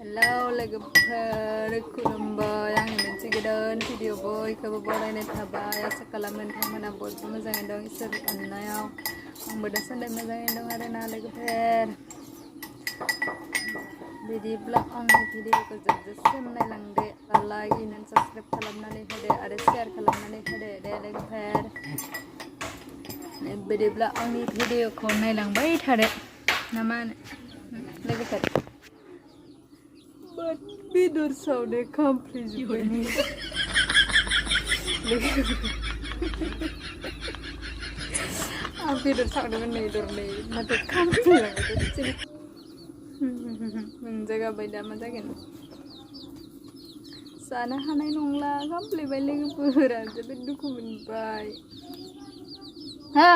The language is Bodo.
Hello लोगोफोर खुलुमबाय आंनि मोनसे गोदान भिडिअ बयखौबो बरायनाय थाबाय आसा खालामो नोंथांमोना बयबो मोजाङै दं इसोरनि अननायाव आंबो दासान्दि मोजाङै दं आरोना लोगोफोर बिदिब्ला आंनि भिडिअखौ जोबजासिम नायलांदो लाइक एन्ड साबस्क्राइब खालामनानै होदो आरो शेयार खालामनानै होदो दे लोगोफोर बिदिब्ला आंनि भिडिअखौ नायलांबाय थादो ना मा होनो लोगोफोर बेदर सावनाय खामफ्लेजोब्बाय आं बेदर सावदोंमोन नै दरनै नाथाय खामफ्लेलांबाय दसेनो मोनजागाबाय दा मा जागोन जानो हानाय नंला खामफ्लेबाय लोगोफोरा जोबोद दुखु मोनबाय हा